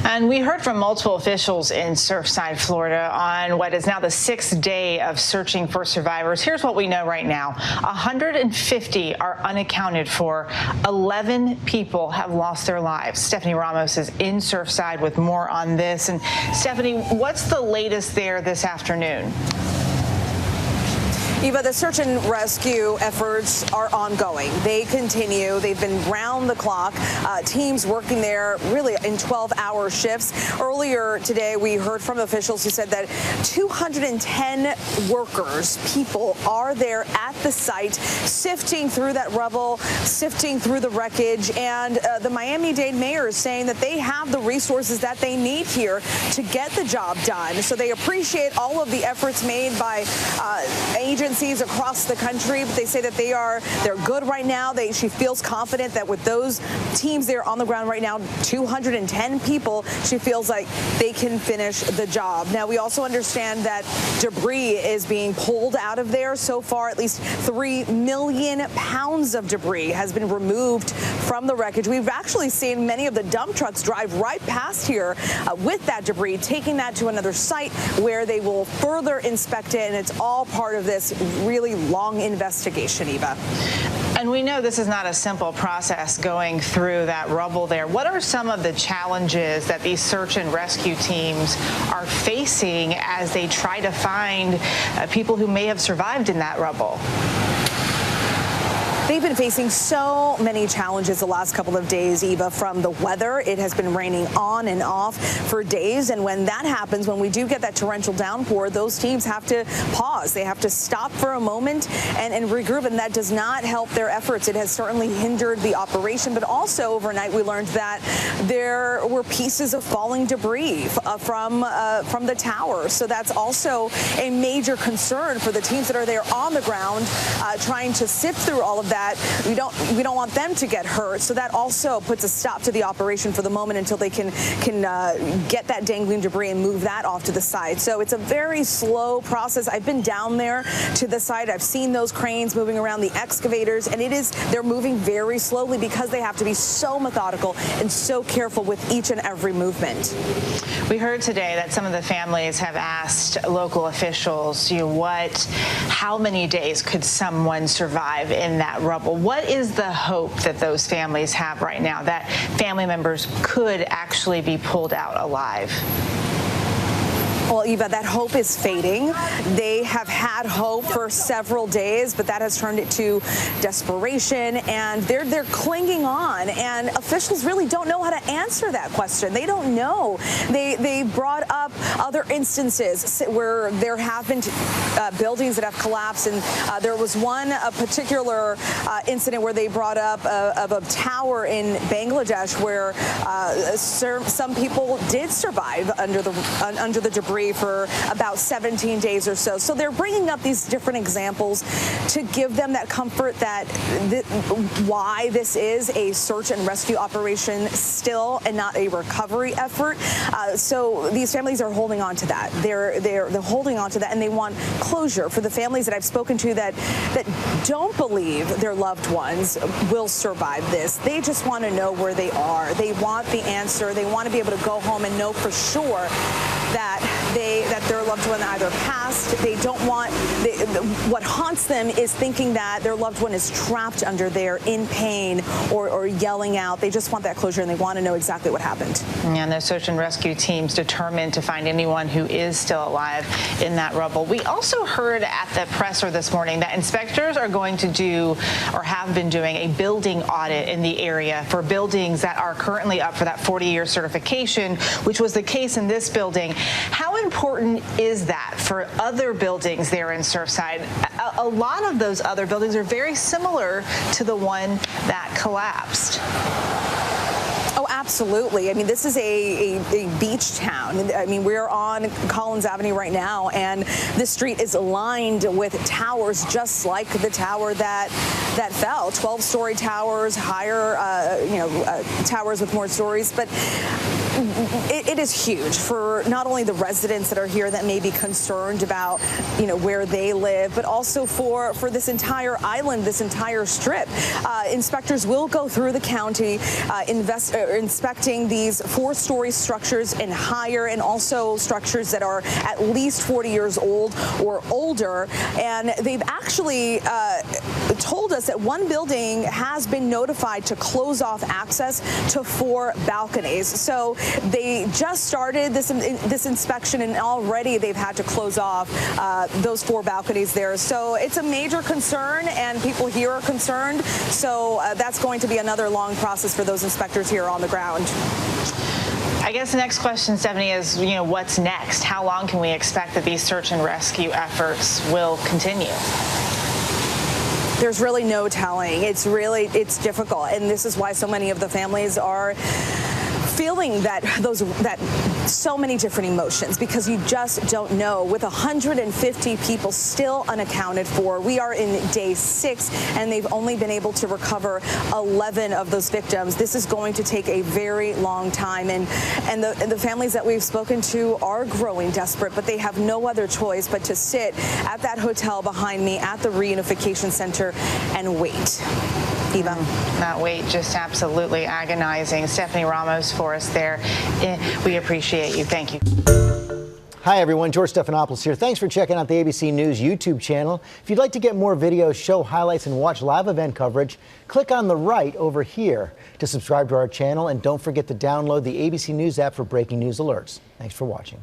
And we heard from multiple officials in Surfside, Florida on what is now the 6th day of searching for survivors. Here's what we know right now. 150 are unaccounted for. 11 people have lost their lives. Stephanie Ramos is in Surfside with more on this. And Stephanie, what's the latest there this afternoon? Eva, the search and rescue efforts are ongoing. They continue. They've been round the clock. Teams working there really in 12-hour shifts. Earlier today, we heard from officials who said that 210 workers, people, are there at the site, sifting through that rubble, sifting through the wreckage. And the Miami-Dade mayor is saying that they have the resources that they need here to get the job done. So they appreciate all of the efforts made by agencies across the country, but they say that they're good right now. She feels confident that with those teams there on the ground right now, 210 people, she feels like they can finish the job. Now, we also understand that debris is being pulled out of there. So far, at least 3 million pounds of debris has been removed from the wreckage. We've actually seen many of the dump trucks drive right past here with that debris, taking that to another site where they will further inspect it, and it's all part of this really long investigation, Eva. And we know this is not a simple process going through that rubble there. What are some of the challenges that these search and rescue teams are facing as they try to find people who may have survived in that rubble? They've been facing so many challenges the last couple of days, Eva, from the weather. It has been raining on and off for days. And when that happens, when we do get that torrential downpour, those teams have to pause. They have to stop for a moment and regroup. And that does not help their efforts. It has certainly hindered the operation. But also overnight, we learned that there were pieces of falling debris from the tower. So that's also a major concern for the teams that are there on the ground trying to sift through all of that. We don't want them to get hurt, so that also puts a stop to the operation for the moment until they can get that dangling debris and move that off to the side. So it's a very slow process. I've been down there to the site. I've seen those cranes moving around, the excavators, and they're moving very slowly because they have to be so methodical and so careful with each and every movement. We heard today that some of the families have asked local officials, how many days could someone survive in that rubble? What is the hope that those families have right now that family members could actually be pulled out alive? Well, Eva, that hope is fading. They have had hope for several days, but that has turned it to desperation, and they're clinging on. And officials really don't know how to answer that question. They don't know. They brought up other instances where there have been buildings that have collapsed, and there was one particular incident where they brought up of a tower in Bangladesh where some people did survive under the debris for about 17 days or so. So they're bringing up these different examples to give them that comfort that why this is a search and rescue operation still and not a recovery effort. So these families are holding on to that. They're holding on to that, and they want closure. For the families that I've spoken to that don't believe their loved ones will survive this, they just want to know where they are. They want the answer. They want to be able to go home and know for sure that their loved one either passed. They don't want, what haunts them is thinking that their loved one is trapped under there in pain or yelling out. They just want that closure, and they want to know exactly what happened. And the search and rescue teams determined to find anyone who is still alive in that rubble. We also heard at the presser this morning that inspectors are going to do, or have been doing, a building audit in the area for buildings that are currently up for that 40-year certification, which was the case in this building. How important is that for other buildings there in Surfside? A lot of those other buildings are very similar to the one that collapsed. Oh, absolutely. I mean, this is a beach town. I mean, we're on Collins Avenue right now, and this street is lined with towers just like the tower that fell. 12-story towers, higher, towers with more stories. But it is huge for not only the residents that are here that may be concerned about, where they live, but also for this entire island, this entire strip. Inspectors will go through the county inspecting these 4-story structures and higher, and also structures that are at least 40 years old or older. And they've actually told us that one building has been notified to close off access to 4 balconies. So they just started this inspection, and already they've had to close off those 4 balconies there. So it's a major concern, and people here are concerned. So that's going to be another long process for those inspectors here on the ground. I guess the next question, Stephanie, is, what's next? How long can we expect that these search and rescue efforts will continue? There's really no telling. It's difficult, and this is why so many of the families are feeling that so many different emotions, because you just don't know. With 150 people still unaccounted for, we are in day 6, and they've only been able to recover 11 of those victims. This is going to take a very long time, and the families that we've spoken to are growing desperate, but they have no other choice but to sit at that hotel behind me at the reunification center and wait. Eva. That wait, just absolutely agonizing. Stephanie Ramos for us there. We appreciate you. Thank you. Hi, everyone. George Stephanopoulos here. Thanks for checking out the ABC News YouTube channel. If you'd like to get more videos, show highlights, and watch live event coverage, click on the right over here to subscribe to our channel. And don't forget to download the ABC News app for breaking news alerts. Thanks for watching.